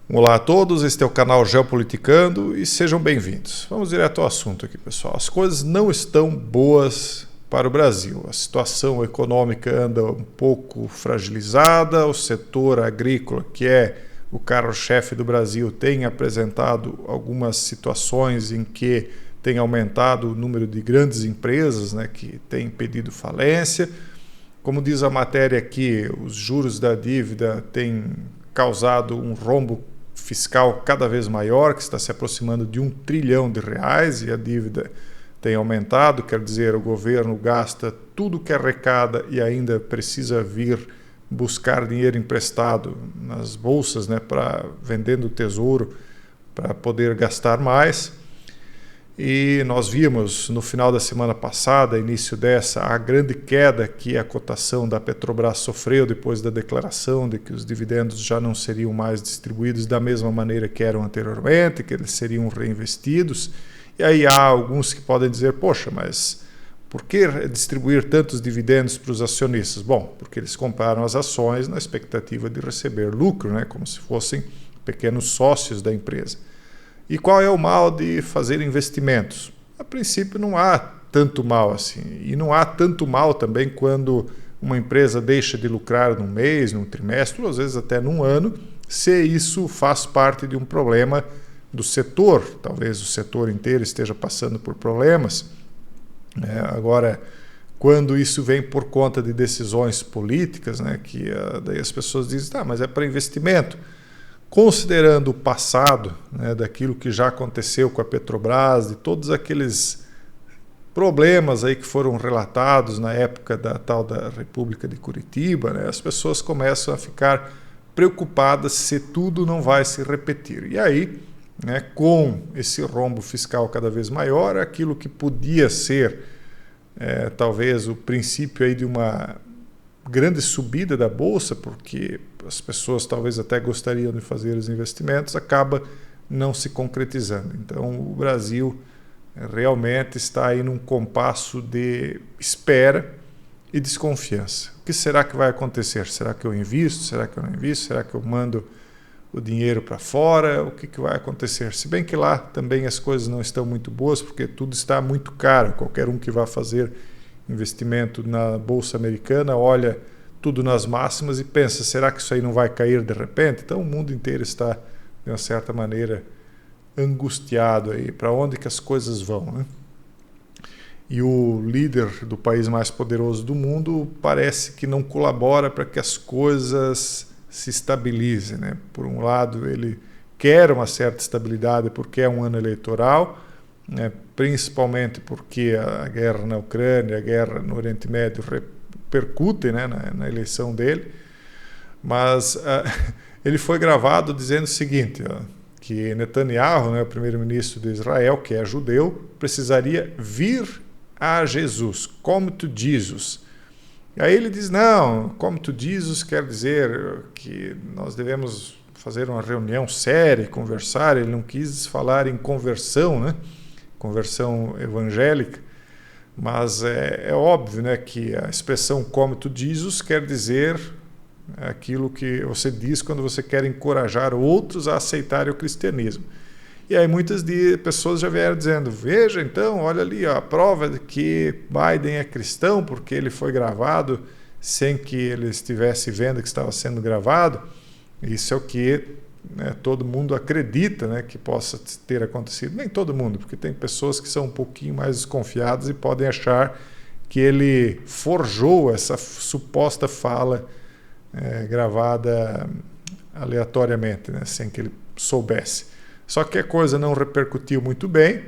Olá a todos, este é o canal Geopoliticando e sejam bem-vindos. Vamos direto ao assunto aqui, pessoal. As coisas não estão boas para o Brasil. A situação econômica anda um pouco fragilizada, o setor agrícola, que é o carro-chefe do Brasil, tem apresentado algumas situações em que tem aumentado o número de grandes empresas, né, que têm pedido falência. Como diz a matéria aqui, os juros da dívida têm causado um rombo fiscal cada vez maior, que está se aproximando de R$ 1 trilhão, e a dívida tem aumentado, quer dizer, o governo gasta tudo que arrecada e ainda precisa vir buscar dinheiro emprestado nas bolsas, né, vendendo o tesouro para poder gastar mais. E nós vimos no final da semana passada, início dessa, a grande queda que a cotação da Petrobras sofreu depois da declaração de que os dividendos já não seriam mais distribuídos da mesma maneira que eram anteriormente, que eles seriam reinvestidos. E aí há alguns que podem dizer, poxa, mas por que distribuir tantos dividendos para os acionistas? Bom, porque eles compraram as ações na expectativa de receber lucro, né, como se fossem pequenos sócios da empresa. E qual é o mal de fazer investimentos? A princípio não há tanto mal assim. E não há tanto mal também quando uma empresa deixa de lucrar num mês, num trimestre, ou às vezes até num ano, se isso faz parte de um problema do setor. Talvez o setor inteiro esteja passando por problemas. Agora, quando isso vem por conta de decisões políticas, né, que daí as pessoas dizem, mas é para investimento. Considerando o passado, né, daquilo que já aconteceu com a Petrobras, de todos aqueles problemas aí que foram relatados na época da tal da República de Curitiba, né, as pessoas começam a ficar preocupadas se tudo não vai se repetir. E aí, né, com esse rombo fiscal cada vez maior, aquilo que podia ser talvez o princípio aí de uma grande subida da bolsa, porque as pessoas talvez até gostariam de fazer os investimentos, acaba não se concretizando. Então o Brasil realmente está aí num compasso de espera e desconfiança. O que será que vai acontecer? Será que eu invisto? Será que eu não invisto? Será que eu mando o dinheiro para fora? O que vai acontecer? Se bem que lá também as coisas não estão muito boas, porque tudo está muito caro. Qualquer um que vá fazer investimento na Bolsa Americana olha tudo nas máximas e pensa, será que isso aí não vai cair de repente? Então o mundo inteiro está, de uma certa maneira, angustiado aí, para onde que as coisas vão, né? E o líder do país mais poderoso do mundo parece que não colabora para que as coisas se estabilizem, né? Por um lado, ele quer uma certa estabilidade porque é um ano eleitoral, né, principalmente porque a guerra na Ucrânia, a guerra no Oriente Médio repercutem, né, na eleição dele, mas ele foi gravado dizendo o seguinte, que Netanyahu, né, o primeiro-ministro de Israel, que é judeu, precisaria vir a Jesus, come to Jesus. E aí ele diz, não, come to Jesus quer dizer que nós devemos fazer uma reunião séria e conversar. Ele não quis falar em conversão, né? Conversão evangélica, mas é óbvio, né, que a expressão come to Jesus quer dizer aquilo que você diz quando você quer encorajar outros a aceitarem o cristianismo. E aí muitas pessoas já vieram dizendo, veja então, olha ali a prova de que Biden é cristão, porque ele foi gravado sem que ele estivesse vendo que estava sendo gravado. Isso é o que, né, todo mundo acredita, né, que possa ter acontecido. Nem todo mundo, porque tem pessoas que são um pouquinho mais desconfiadas e podem achar que ele forjou essa suposta fala gravada aleatoriamente, né, sem que ele soubesse. Só que a coisa não repercutiu muito bem,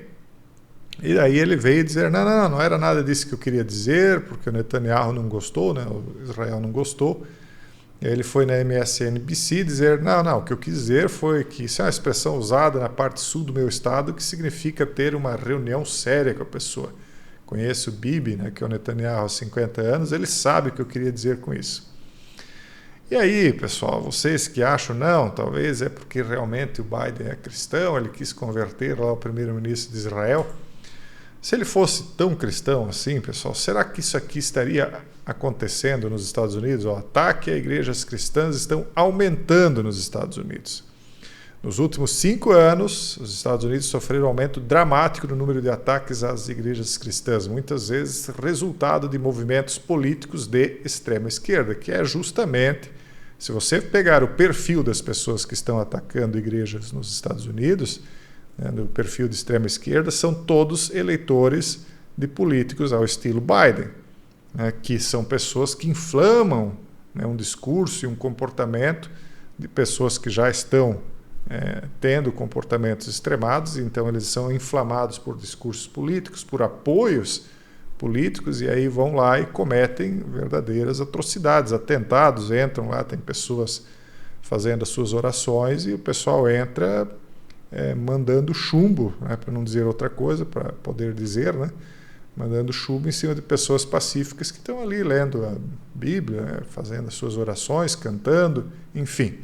e aí ele veio dizer, não era nada disso que eu queria dizer, porque o Netanyahu não gostou, né, o Israel não gostou. Ele foi na MSNBC dizer, não, o que eu quis dizer foi que isso é uma expressão usada na parte sul do meu estado que significa ter uma reunião séria com a pessoa. Conheço o Bibi, né, que é o Netanyahu há 50 anos, ele sabe o que eu queria dizer com isso. E aí, pessoal, vocês que acham, não, talvez é porque realmente o Biden é cristão, ele quis converter lá o primeiro-ministro de Israel. Se ele fosse tão cristão assim, pessoal, será que isso aqui estaria acontecendo nos Estados Unidos? O ataque a igrejas cristãs estão aumentando nos Estados Unidos. Nos últimos 5 anos, os Estados Unidos sofreram um aumento dramático no número de ataques às igrejas cristãs, muitas vezes resultado de movimentos políticos de extrema esquerda, que é justamente, se você pegar o perfil das pessoas que estão atacando igrejas nos Estados Unidos, né, no perfil de extrema esquerda, são todos eleitores de políticos ao estilo Biden, né, que são pessoas que inflamam, né, um discurso e um comportamento de pessoas que já estão tendo comportamentos extremados, então eles são inflamados por discursos políticos, por apoios políticos, e aí vão lá e cometem verdadeiras atrocidades, atentados, entram lá, tem pessoas fazendo as suas orações e o pessoal entra mandando chumbo, né, para não dizer outra coisa, para poder dizer, né, mandando chumbo em cima de pessoas pacíficas que estão ali lendo a Bíblia, né, fazendo as suas orações, cantando, enfim.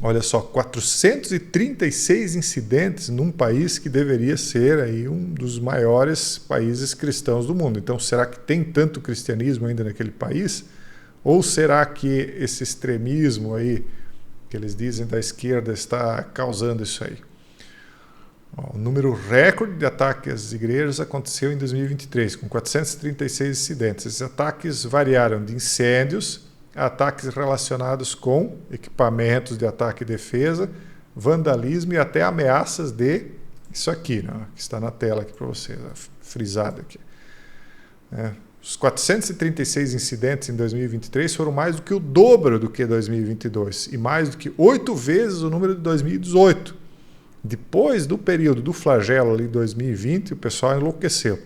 Olha só, 436 incidentes num país que deveria ser aí um dos maiores países cristãos do mundo. Então, será que tem tanto cristianismo ainda naquele país? Ou será que esse extremismo aí, que eles dizem da esquerda, está causando isso aí? O número recorde de ataques às igrejas aconteceu em 2023, com 436 incidentes. Esses ataques variaram de incêndios, ataques relacionados com equipamentos de ataque e defesa, vandalismo e até ameaças de isso aqui, né, que está na tela aqui para vocês, frisado aqui. Os 436 incidentes em 2023 foram mais do que o dobro do que 2022 e mais do que 8 vezes o número de 2018. Depois do período do flagelo ali de 2020, o pessoal enlouqueceu.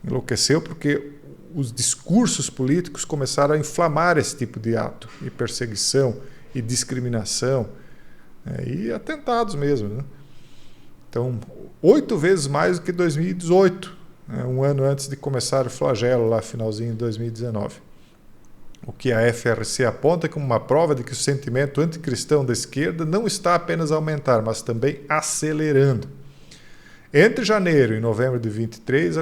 Enlouqueceu porque os discursos políticos começaram a inflamar esse tipo de ato, e perseguição, e discriminação, e atentados mesmo, né? Então, 8 vezes mais do que 2018, né, um ano antes de começar o flagelo, lá finalzinho de 2019. O que a FRC aponta como uma prova de que o sentimento anticristão da esquerda não está apenas a aumentar, mas também acelerando. Entre janeiro e novembro de 2023,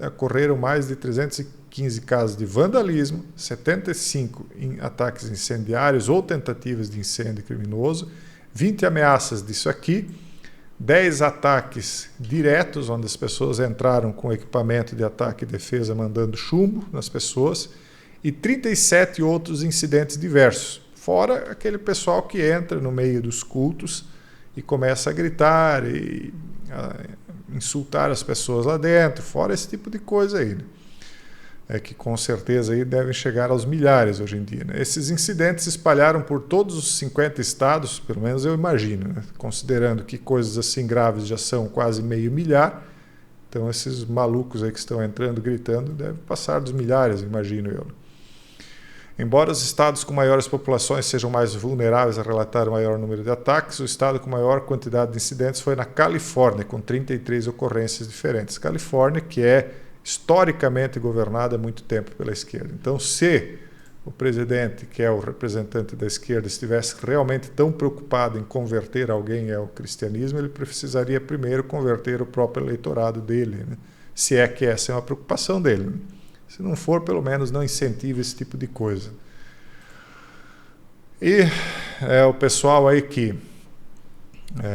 ocorreram mais de 315 casos de vandalismo, 75 em ataques incendiários ou tentativas de incêndio criminoso, 20 ameaças disso aqui, 10 ataques diretos, onde as pessoas entraram com equipamento de ataque e defesa mandando chumbo nas pessoas, e 37 outros incidentes diversos, fora aquele pessoal que entra no meio dos cultos e começa a gritar e insultar as pessoas lá dentro, fora esse tipo de coisa aí, né? Que com certeza aí devem chegar aos milhares hoje em dia, né? Esses incidentes se espalharam por todos os 50 estados, pelo menos eu imagino, né? Considerando que coisas assim graves já são quase meio milhar, então esses malucos aí que estão entrando, gritando, devem passar dos milhares, imagino eu. Embora os estados com maiores populações sejam mais vulneráveis a relatar o maior número de ataques, o estado com maior quantidade de incidentes foi na Califórnia, com 33 ocorrências diferentes. Califórnia, que é historicamente governada há muito tempo pela esquerda. Então, se o presidente, que é o representante da esquerda, estivesse realmente tão preocupado em converter alguém ao cristianismo, ele precisaria primeiro converter o próprio eleitorado dele, né? Se é que essa é uma preocupação dele, né? Se não for, pelo menos não incentive esse tipo de coisa. E o pessoal aí que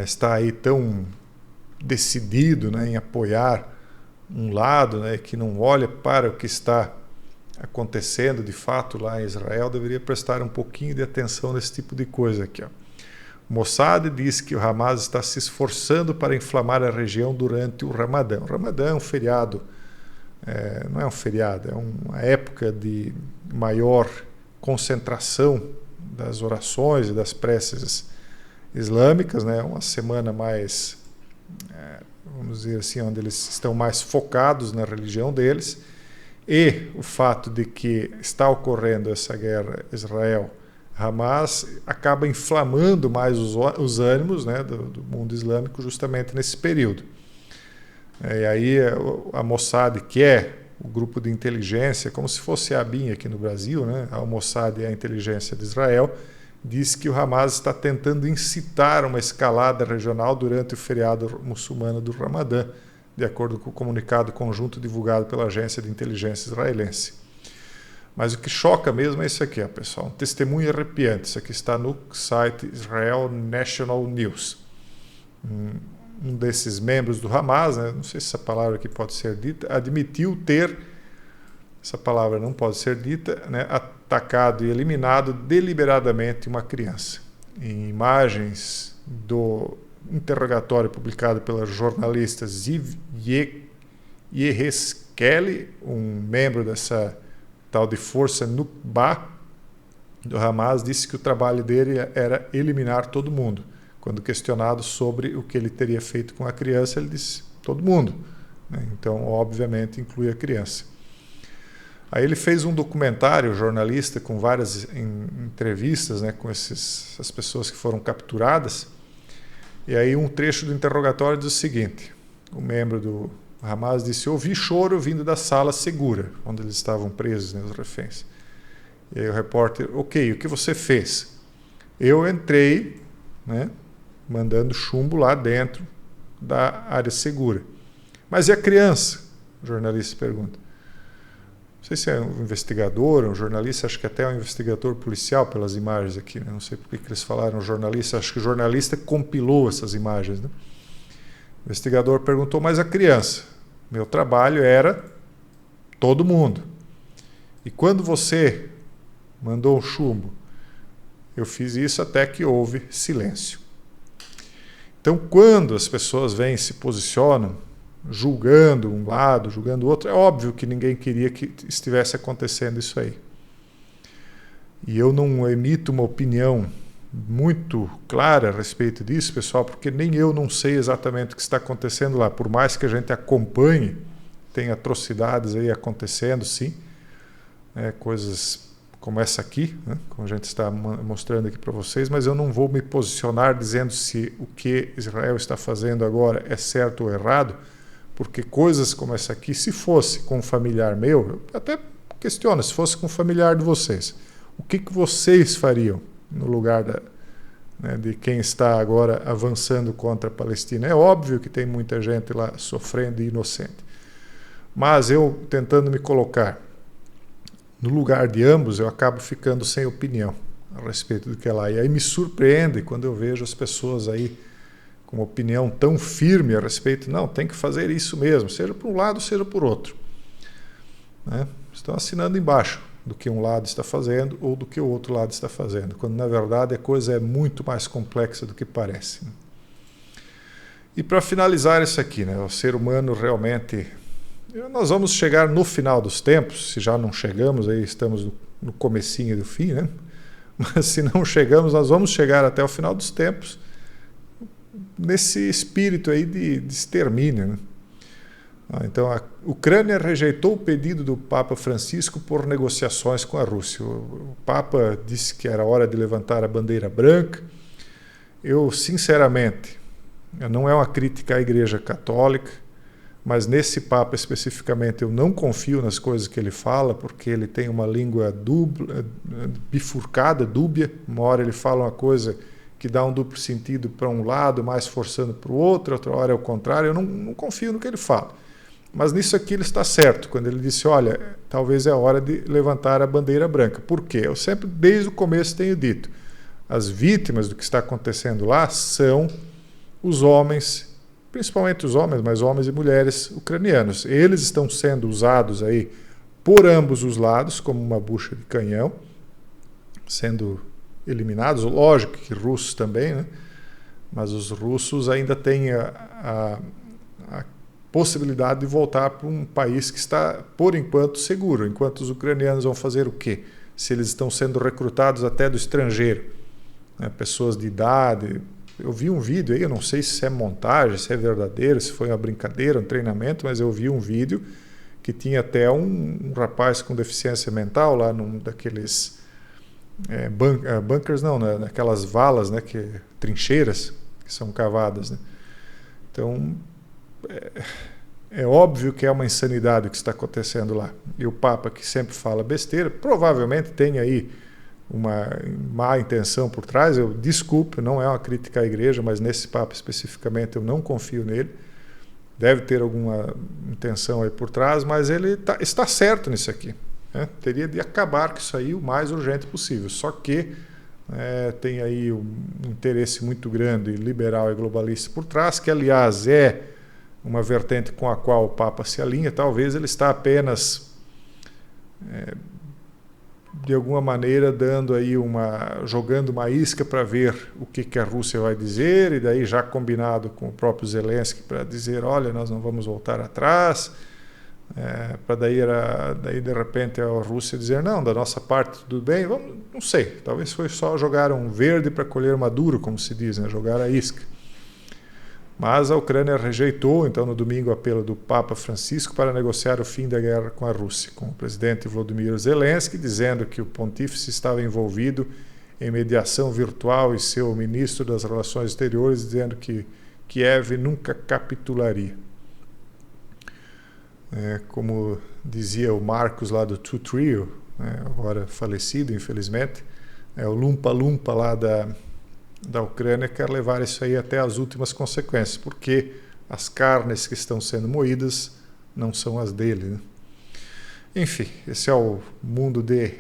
está aí tão decidido, né, em apoiar um lado, né, que não olha para o que está acontecendo de fato lá em Israel, deveria prestar um pouquinho de atenção nesse tipo de coisa aqui. O Mossad diz que o Hamas está se esforçando para inflamar a região durante o Ramadã. O Ramadã é um feriado, não é um feriado, é uma época de maior concentração das orações e das preces islâmicas, né? Uma semana mais, vamos dizer assim, onde eles estão mais focados na religião deles, e o fato de que está ocorrendo essa guerra Israel-Hamas acaba inflamando mais os ânimos, né, do mundo islâmico justamente nesse período. E aí a Mossad, que é o grupo de inteligência, como se fosse a ABIN aqui no Brasil, né? A Mossad é a inteligência de Israel, diz que o Hamas está tentando incitar uma escalada regional durante o feriado muçulmano do Ramadã, de acordo com o comunicado conjunto divulgado pela agência de inteligência israelense. Mas o que choca mesmo é isso aqui, ó, pessoal. Um testemunho arrepiante. Isso aqui está no site Israel National News. Um desses membros do Hamas, né, não sei se essa palavra aqui pode ser dita, admitiu ter, essa palavra não pode ser dita, né, atacado e eliminado deliberadamente uma criança. Em imagens do interrogatório publicado pela jornalista Ziv Yehezkeli, um membro dessa tal de força Nukba do Hamas, disse que o trabalho dele era eliminar todo mundo. Quando questionado sobre o que ele teria feito com a criança, ele disse todo mundo, né? Então, obviamente, inclui a criança. Aí ele fez um documentário, jornalista, com várias entrevistas, né, com essas pessoas que foram capturadas. E aí um trecho do interrogatório diz o seguinte: o membro do Hamas disse: ouvi choro vindo da sala segura, onde eles estavam presos, né, os reféns. E aí o repórter: ok, o que você fez? Eu entrei, né, mandando chumbo lá dentro da área segura. Mas e a criança? O jornalista pergunta. Não sei se é um investigador, um jornalista, acho que até é um investigador policial pelas imagens aqui, né? Não sei por que eles falaram jornalista, acho que o jornalista compilou essas imagens, né? O investigador perguntou: mas a criança? Meu trabalho era todo mundo. E quando você mandou um chumbo? Eu fiz isso até que houve silêncio. Então, quando as pessoas vêm e se posicionam, julgando um lado, julgando o outro, é óbvio que ninguém queria que estivesse acontecendo isso aí. E eu não emito uma opinião muito clara a respeito disso, pessoal, porque nem eu não sei exatamente o que está acontecendo lá. Por mais que a gente acompanhe, tem atrocidades aí acontecendo, sim, coisas como essa aqui, né, como a gente está mostrando aqui para vocês, mas eu não vou me posicionar dizendo se o que Israel está fazendo agora é certo ou errado, porque coisas como essa aqui, se fosse com um familiar meu, eu até questiono, se fosse com um familiar de vocês, o que vocês fariam no lugar de quem está agora avançando contra a Palestina? É óbvio que tem muita gente lá sofrendo e inocente, mas eu tentando me colocar no lugar de ambos, eu acabo ficando sem opinião a respeito do que é lá. E aí me surpreende quando eu vejo as pessoas aí com uma opinião tão firme a respeito, não, tem que fazer isso mesmo, seja por um lado, seja por outro. Né? Estão assinando embaixo do que um lado está fazendo ou do que o outro lado está fazendo, quando na verdade a coisa é muito mais complexa do que parece. E para finalizar isso aqui, né, o ser humano realmente... Nós vamos chegar no final dos tempos, se já não chegamos, aí estamos no comecinho do fim, né? Mas se não chegamos, nós vamos chegar até o final dos tempos nesse espírito aí de extermínio, né? Então, a Ucrânia rejeitou o pedido do Papa Francisco por negociações com a Rússia. O Papa disse que era hora de levantar a bandeira branca. Eu, sinceramente, não é uma crítica à Igreja Católica, mas nesse Papa especificamente eu não confio nas coisas que ele fala, porque ele tem uma língua bifurcada, dúbia. Uma hora ele fala uma coisa que dá um duplo sentido para um lado, mais forçando para o outro, outra hora é o contrário. Eu não confio no que ele fala. Mas nisso aqui ele está certo, quando ele disse, olha, talvez é a hora de levantar a bandeira branca. Por quê? Eu sempre, desde o começo, tenho dito, as vítimas do que está acontecendo lá são os homens, principalmente os homens, mas homens e mulheres ucranianos. Eles estão sendo usados aí por ambos os lados, como uma bucha de canhão, sendo eliminados. Lógico que russos também, né? Mas os russos ainda têm a possibilidade de voltar para um país que está, por enquanto, seguro. Enquanto os ucranianos vão fazer o quê? Se eles estão sendo recrutados até do estrangeiro, né? Pessoas de idade... Eu vi um vídeo aí, eu não sei se é montagem, se é verdadeiro, se foi uma brincadeira, um treinamento, mas eu vi um vídeo que tinha até um rapaz com deficiência mental lá num daqueles bunkers, não, né? Naquelas valas, né? Trincheiras que são cavadas, né? Então, é óbvio que é uma insanidade o que está acontecendo lá. E o Papa, que sempre fala besteira, provavelmente tem aí uma má intenção por trás. Eu desculpe, não é uma crítica à igreja, mas nesse Papa especificamente eu não confio nele. Deve ter alguma intenção aí por trás, mas ele está certo nisso aqui. né? Teria de acabar com isso aí o mais urgente possível. Só que tem aí um interesse muito grande liberal e globalista por trás, que aliás é uma vertente com a qual o Papa se alinha. Talvez ele está apenas de alguma maneira jogando uma isca para ver o que a Rússia vai dizer, e daí já combinado com o próprio Zelensky para dizer, olha, nós não vamos voltar atrás, para daí de repente a Rússia dizer, não, da nossa parte tudo bem, não sei, talvez foi só jogar um verde para colher maduro, como se diz, né? Jogar a isca. Mas a Ucrânia rejeitou, então, no domingo, o apelo do Papa Francisco para negociar o fim da guerra com a Rússia, com o presidente Volodymyr Zelensky dizendo que o pontífice estava envolvido em mediação virtual e seu ministro das Relações Exteriores dizendo que Kiev nunca capitularia. Como dizia o Marcos lá do Two Trio, agora falecido, infelizmente, o lumpa-lumpa lá da Ucrânia quer levar isso aí até as últimas consequências, porque as carnes que estão sendo moídas não são as dele, né? Enfim, esse é o mundo de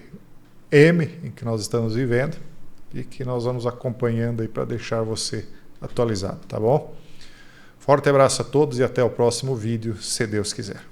M em que nós estamos vivendo e que nós vamos acompanhando aí para deixar você atualizado, tá bom? Forte abraço a todos e até o próximo vídeo, se Deus quiser.